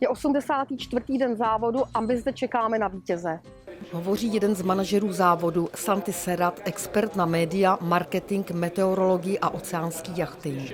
Je 84. den závodu a my zde čekáme na vítěze. Hovoří jeden z manažerů závodu, Santi Serrat, expert na média, marketing, meteorologii a oceánský jachting.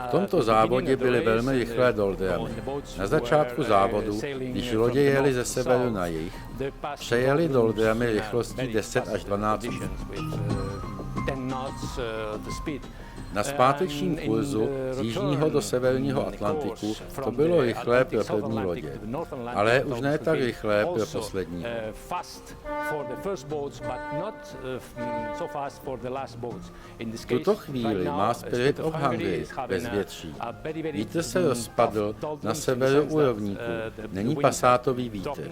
V tomto závodě byly velmi rychlé doldrámy. Na začátku závodu, když lodě jeli ze severu na jih, přejeli doldrámy rychlostí 10 až 12 knot. Na zpátečním kurzu z jižního do severního Atlantiku to bylo rychlé pro první lodě, ale už ne tak rychlé pro poslední. V tuto chvíli má Spirit of Hungary bezvětří. Vítr se rozpadl na severu u rovníku, není pasátový vítr.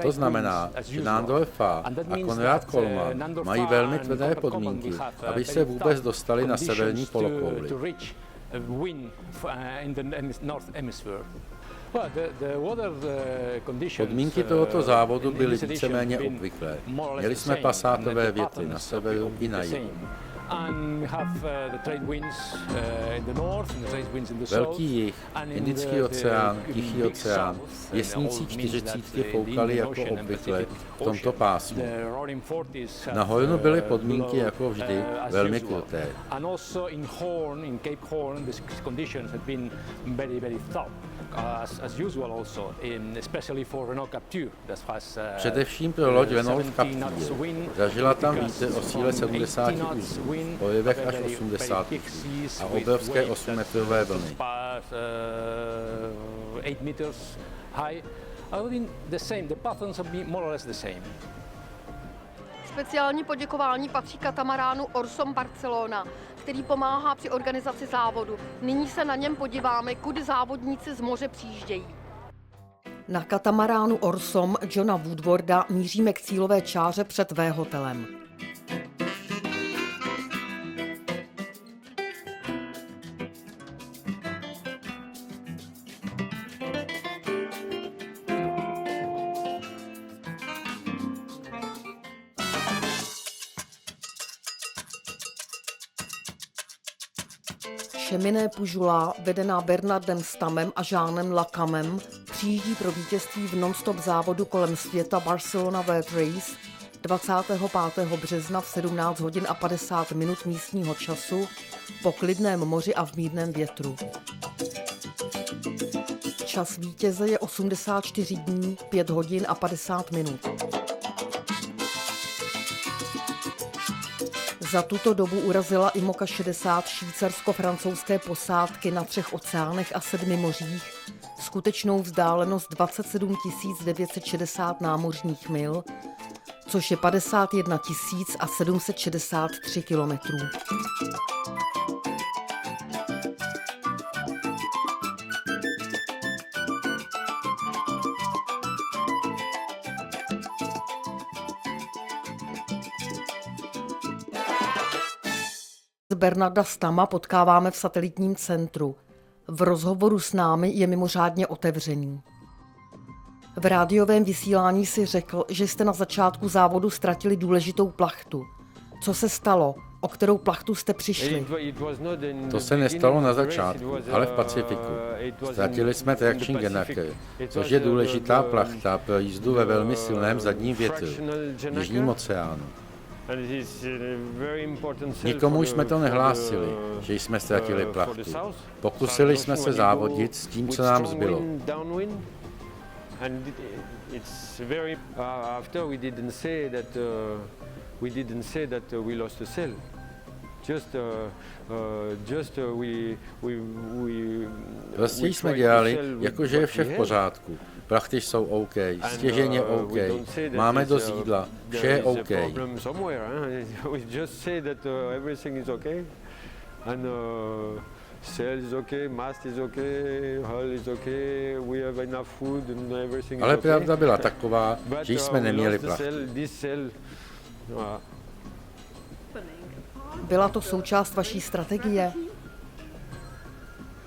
To znamená, že Nándorfa a Konrad Kolman mají velmi tvrdé podmínky, aby se vůbec dostali na severní polokouli. Podmínky tohoto závodu byly víceméně obvyklé. Měli jsme pasátové větry na severu i na jihu. Velký jih, Indický oceán, Tichý oceán, věsnící 40 foukaly jako obvykle v tomto pásmu. Na Hornu byly podmínky jako vždy velmi kruté. Především pro loď Renault Capture. Zažila tam vítr o síle 70 uzlů, porivech až 80 uzlů a obrovské 8metrové vlny. Speciální poděkování patří katamaránu Orsom Barcelona, který pomáhá při organizaci závodu. Nyní se na něm podíváme, kudy závodníci z moře přijíždějí. Na katamaránu Orsom Johna Woodwarda míříme k cílové čáře před V-hotelem. Šeminé Pužula, vedená Bernardem Stamem a Jeanem Lacamem, přijíždí pro vítězství v non-stop závodu kolem světa Barcelona World Race 25. března v 17 hodin a 50 minut místního času po klidném moři a v mírném větru. Čas vítěze je 84 dní, 5 hodin a 50 minut. Za tuto dobu urazila Imoca 60 švýcarsko-francouzské posádky na 3 oceánech a 7 mořích, skutečnou vzdálenost 27 960 námořních mil, což je 51 763 kilometrů. Bernarda Stama potkáváme v satelitním centru. V rozhovoru s námi je mimořádně otevřený. V rádiovém vysílání si řekl, že jste na začátku závodu ztratili důležitou plachtu. Co se stalo? O kterou plachtu jste přišli? To se nestalo na začátku, ale v Pacifiku. Ztratili jsme traction generator, což je důležitá plachta pro jízdu ve velmi silném zadním větru v Jižním oceánu. Nikomu jsme to nehlásili, že jsme ztratili plachtu. Pokusili jsme se závodit s tím, co nám zbylo. Prostě jsme dělali, jakože je vše v pořádku. Plachty jsou OK, stěžeň je OK, máme dost jídla, vše je OK. Ale pravda byla taková, že jsme neměli plachty. Byla to součást vaší strategie?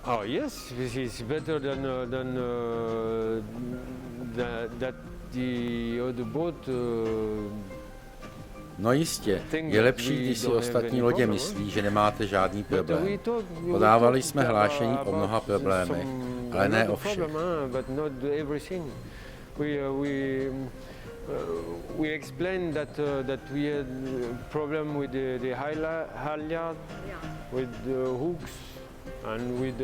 Oh yes, this is better than that the other boat No jistě, je lepší, když si ostatní lodě myslí, že nemáte žádný problém. Podávali jsme hlášení o mnoha problémech, ale ne o všech. We explained that we had a problem with the halyard, with the hooks, and with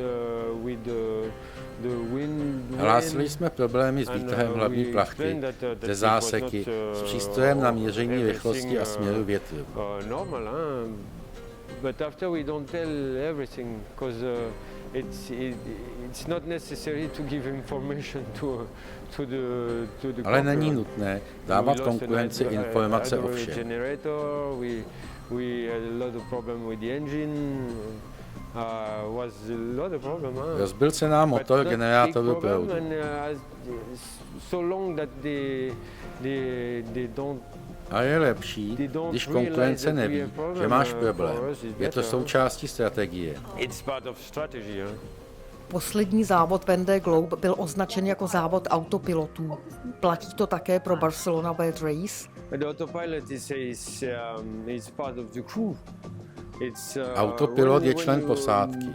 the wind. Hlásili jsme problémy s výtahem hlavní plachty, ze záseky, s přístrojem na měření rychlosti a směru větru. Normal, but after we don't tell everything, because it's not necessary to give information to the Ale není nutné dávat konkurenci informace o všem. Rozbil se nám motor generátoru proudu. A je lepší, když konkurence neví, že máš problém. Je to součástí strategie. Poslední závod Vendée Globe byl označen jako závod autopilotů. Platí to také pro Barcelona Wet Race? Autopilot je člen posádky.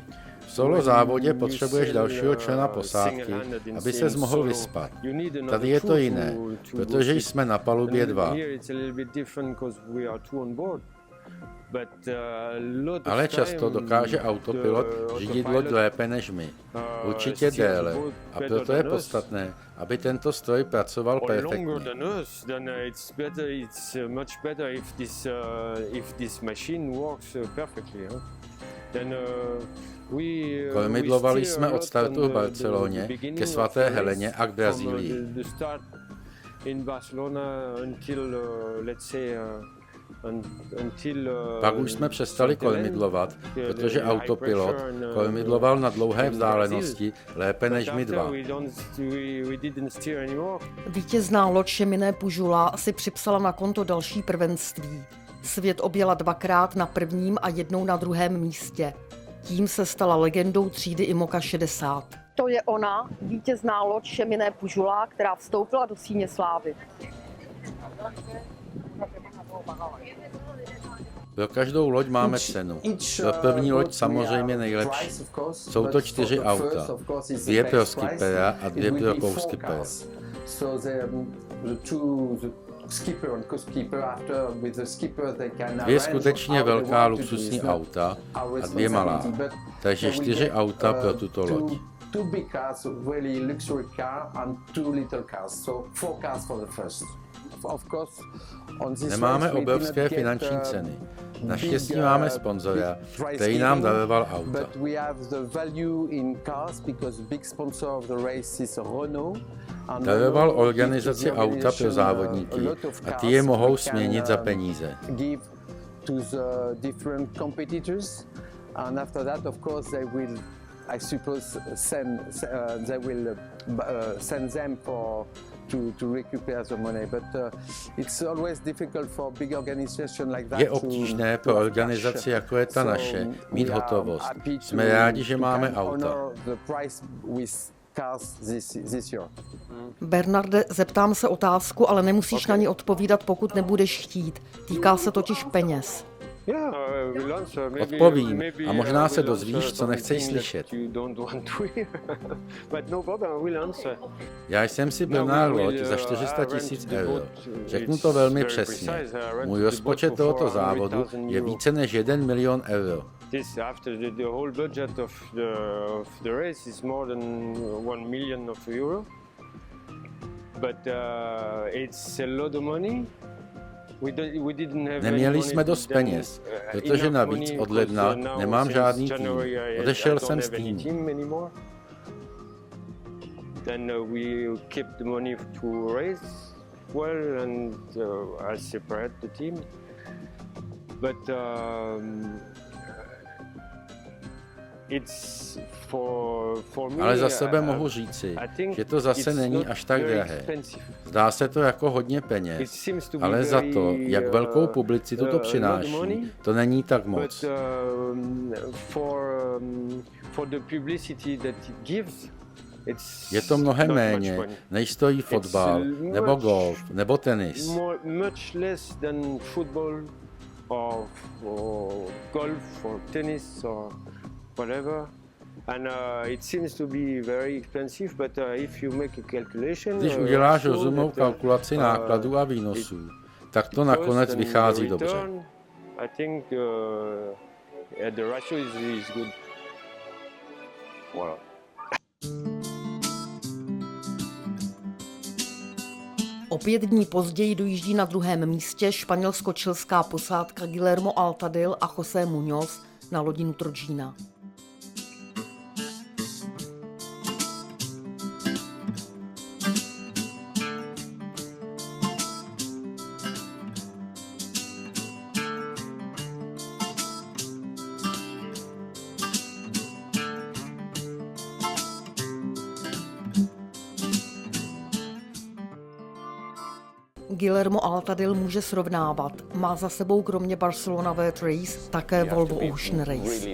V solo závodě potřebuješ dalšího člena posádky, aby ses mohl vyspat. Tady je to jiné, protože jsme na palubě dva. Ale často dokáže autopilot řídit loď lépe než my. Určitě déle. A proto je podstatné, aby tento stroj pracoval perfektně. Kormidlovali jsme od startu v Barceloně ke svaté Heleně a k Brazílii. Pak už jsme přestali kormidlovat, protože autopilot kormidloval na dlouhé vzdálenosti lépe než my dva. Vítězná loď Cheminée Pujula si připsala na konto další prvenství. Svět objela dvakrát na prvním a jednou na druhém místě. Tím se stala legendou třídy Imoca 60. To je ona, vítězná loď Cheminée Pujula, která vstoupila do síně slávy. Pro každou loď máme cenu. Pro první loď samozřejmě nejlepší. Jsou to 4 auta. 2 pro skipera a 2 pro co-skipera. Dvě skutečně velká luxusní auta a 2 malá. Takže 4 auta pro tuto loď. Nemáme obrovské finanční ceny. Naštěstí máme sponzora, který nám daroval auta. Daroval organizaci auta pro závodníky a ty je mohou směnit za peníze. I suppose they will send them to recuperate the money, but it's always difficult for big organization like that. Je obtížné pro organizaci, jako je ta naše, mít hotovost. Jsme rádi, že máme auta. Bernarde, zeptám se otázku, ale nemusíš na ní odpovídat, pokud nebudeš chtít. Týká se totiž peněz. Odpovím a možná se dozvíš, co nechceš slyšet. Já jsem si bronál loď za 400 000 euro. Řeknu to velmi přesně. Můj rozpočet tohoto závodu je více než 1 milion euro. Neměli jsme dost peněz, protože navíc od ledna nemám žádný tým. Odešel jsem z týmu. Ale za sebe mohu říci, že to zase není až tak drahé. Zdá se to jako hodně peněz, ale za to, jak velkou publicitu to přináší, to není tak moc. Je to mnohem méně, než stojí fotbal, nebo golf, nebo tenis. Much less than football or golf or tennis or whatever. And it seems to be very expensive, but if you make a calculation, Když uděláš rozumnou kalkulaci nákladů a výnosů, tak to nakonec vychází dobře. I think the ratio is good. Voilà. O 5 dní později dojíždí na druhém místě španělsko-čilská posádka Guillermo Altadil a José Muñoz na lodi Nutrogina. Guillermo Altadil může srovnávat. Má za sebou kromě Barcelona World Race také Volvo Ocean Race.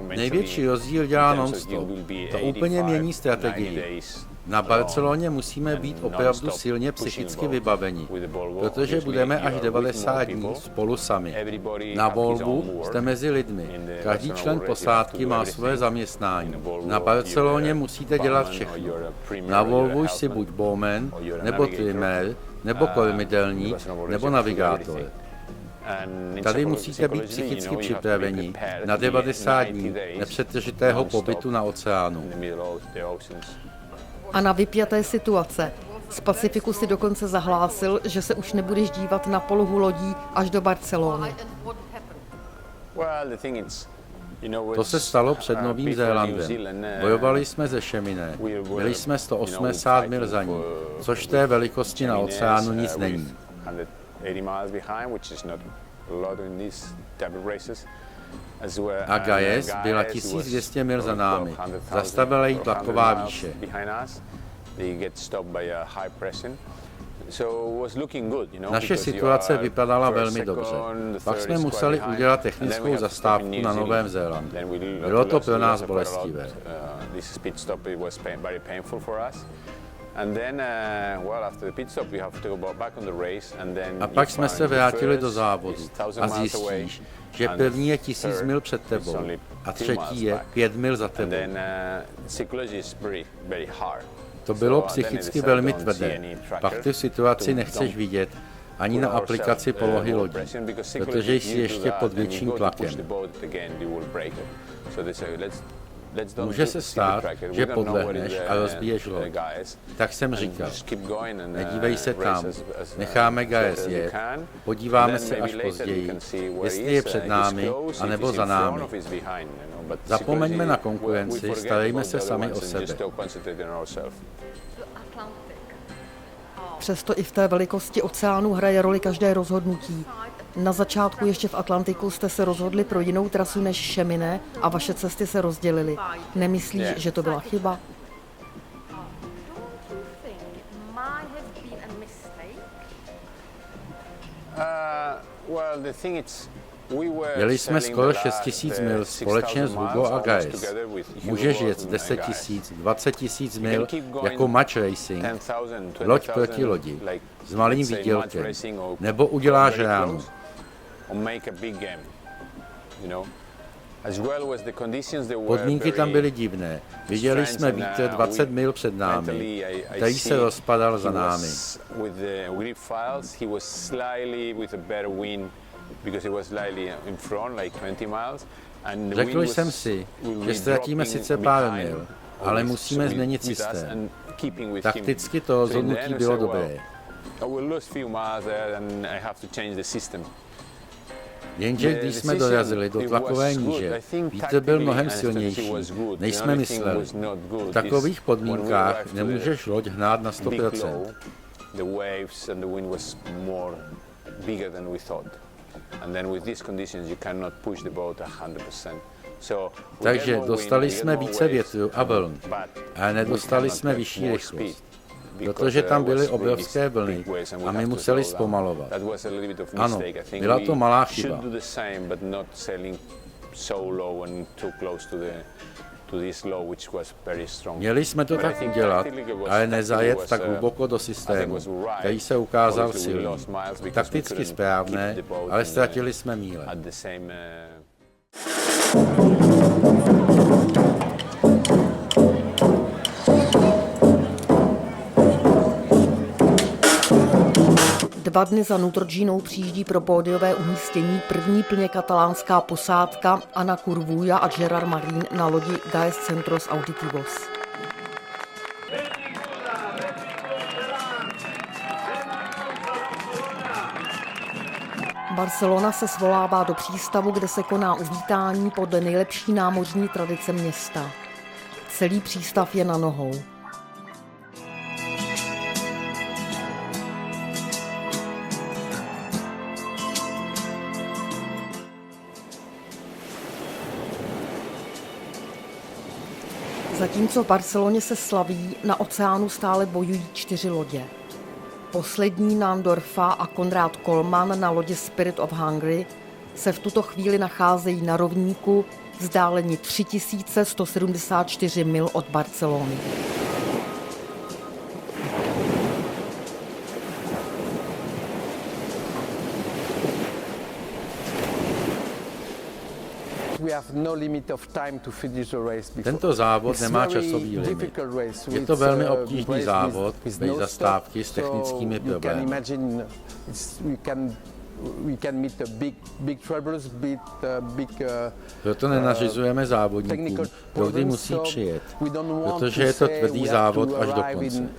Největší rozdíl dělá non-stop. To úplně mění strategii. Na Barceloně musíme být opravdu silně psychicky vybaveni, protože budeme až 90 dní spolu sami. Na Volvu jste mezi lidmi. Každý člen posádky má své zaměstnání. Na Barceloně musíte dělat všechno. Na Volvu jsi buď bowman, nebo trimmer, nebo kormidelník, nebo navigátor. Tady musíte být psychicky připraveni na 90 dní nepřetržitého pobytu na oceánu. A na vypjaté situace. Z Pacifiku si dokonce zahlásil, že se už nebudeš dívat na polohu lodí až do Barcelony. To se stalo před Novým Zélandem. Bojovali jsme ze Šeminé. Byli jsme 180 mil za ní, což té velikosti na oceánu nic není. A Gajez byla 1200 mil za námi. Zastavila jí tlaková výše. Naše situace vypadala velmi dobře. Pak jsme museli udělat technickou zastávku na Novém Zélandu. Bylo to pro nás bolestivé. A pak jsme se vrátili do závodu a zjistíš, že první je 1000 mil před tebou a třetí je 5 mil za tebou. To bylo psychicky velmi tvrdé. Pak ty situaci nechceš vidět ani na aplikaci polohy lodí, protože jsi ještě pod větším tlakem. Může se stát, že podlehneš a rozbiješ loď. Tak jsem říkal, nedívej se tam, necháme Gajez jet, podíváme se až později, jestli je před námi, anebo za námi. Zapomeňme na konkurenci, starejme se sami o sebe. Přesto i v té velikosti oceánu hraje roli každé rozhodnutí. Na začátku ještě v Atlantiku jste se rozhodli pro jinou trasu než Šeminé a vaše cesty se rozdělily. Nemyslíš, že to byla chyba? Jeli jsme skoro 6000 mil společně s Hugo a Gajez. Můžeš jet 10 000, 20 000 mil jako match racing, loď proti lodi, s malým výdělkem, nebo uděláš ránu. Podmínky tam byly divné. Viděli jsme vítr 20 mil před námi, který se rozpadal za námi. Řekl jsem si, že ztratíme sice pár mil, ale musíme změnit systém. Takticky to rozhodnutí bylo dobré. Jenže když jsme dorazili do tlakové níže, vítr byl mnohem silnější, než jsme mysleli. V takových podmínkách nemůžeš loď hnát na 100%. Takže dostali jsme více větru a vln, ale nedostali jsme vyšší rychlost, protože tam byly obrovské vlny a my museli zpomalovat. Ano, byla to malá chyba. Měli jsme to tak udělat, ale nezajet tak hluboko do systému, který se ukázal silný. Takticky správné, ale ztratili jsme míle. Dva dny za Nutrogínou přijíždí pro pódiové umístění první plně katalánská posádka Ana Curvuja a Gerard Marín na lodi Gaes Centros Auditivos. Barcelona se svolává do přístavu, kde se koná uvítání podle nejlepší námořní tradice města. Celý přístav je na nohou. Zatímco v Barceloně se slaví, na oceánu stále bojují 4 lodě. Poslední Nándorfa a Konrád Kolman na lodě Spirit of Hungary se v tuto chvíli nacházejí na rovníku vzdáleni 3174 mil od Barcelony. Tento závod nemá časový limit. Je to velmi obtížný závod, bez zastávky s technickými problémy. Proto nenařizujeme závodníkům, kdy musí přijet, protože je to tvrdý závod až do konce.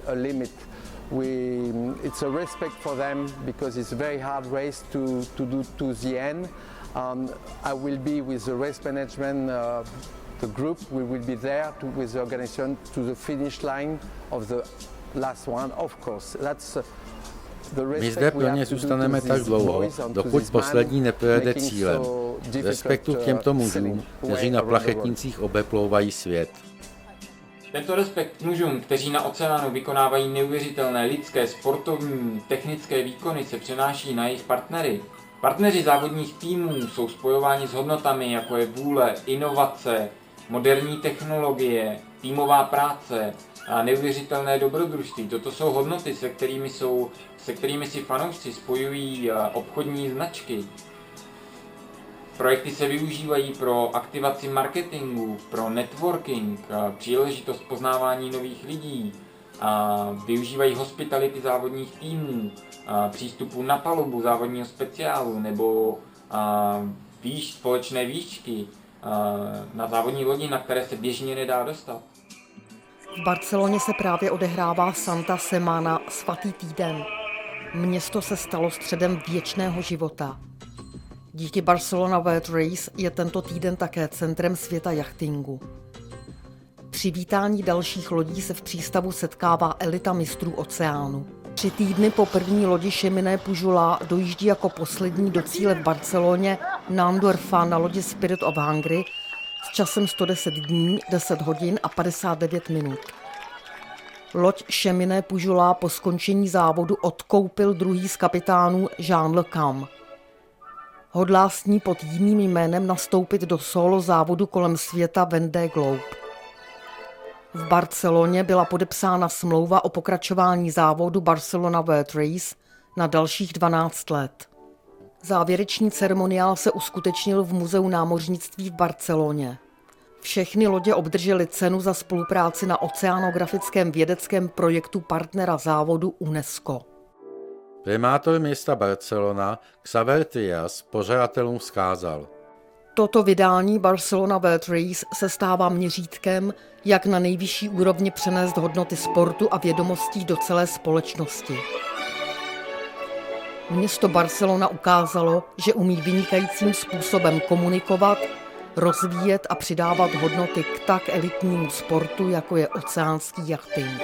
It's a respect for them because it's a very hard race to do to the end. I will be with the race management, the group. We will be there with the organization to the finish line of the last one. Of course, that's my zde pro ně zůstaneme tak dlouho, dokud poslední neprojede cílem. Respektu k těmto mužům, kteří na plachetnicích obeplouvají svět. Tento respekt k mužům, kteří na oceánu vykonávají neuvěřitelné lidské, sportovní, technické výkony, se přenáší na jejich partnery. Partneři závodních týmů jsou spojováni s hodnotami, jako je vůle, inovace, moderní technologie, týmová práce a neuvěřitelné dobrodružství. Toto jsou hodnoty, se kterými si fanoušci spojují obchodní značky. Projekty se využívají pro aktivaci marketingu, pro networking, příležitost poznávání nových lidí, využívají hospitality závodních týmů, přístupu na palubu závodního speciálu nebo společné výšky na závodní lodi, na které se běžně nedá dostat. V Barceloně se právě odehrává Santa Semana, svatý týden. Město se stalo středem věčného života. Díky Barcelona World Race je tento týden také centrem světa jachtingu. Při vítání dalších lodí se v přístavu setkává elita mistrů oceánu. 3 týdny po první lodi Cheminée Pujolá dojíždí jako poslední do cíle v Barceloně Nándorfa na lodi Spirit of Hungary s časem 110 dní, 10 hodin a 59 minut. Loď Cheminée Pujolá po skončení závodu odkoupil druhý z kapitánů Jean Le Cam. Hodlá s ní pod jiným jménem nastoupit do solo závodu kolem světa Vendée Globe. V Barceloně byla podepsána smlouva o pokračování závodu Barcelona World Race na dalších 12 let. Závěrečný ceremoniál se uskutečnil v Muzeu námořnictví v Barceloně. Všechny lodě obdržely cenu za spolupráci na oceanografickém vědeckém projektu partnera závodu UNESCO. Primátor města Barcelona Xavier Trias pořadatelům vzkázal: Toto vydání Barcelona World Race se stává měřítkem, jak na nejvyšší úrovni přenést hodnoty sportu a vědomostí do celé společnosti. Město Barcelona ukázalo, že umí vynikajícím způsobem komunikovat, rozvíjet a přidávat hodnoty k tak elitnímu sportu, jako je oceánský jachting.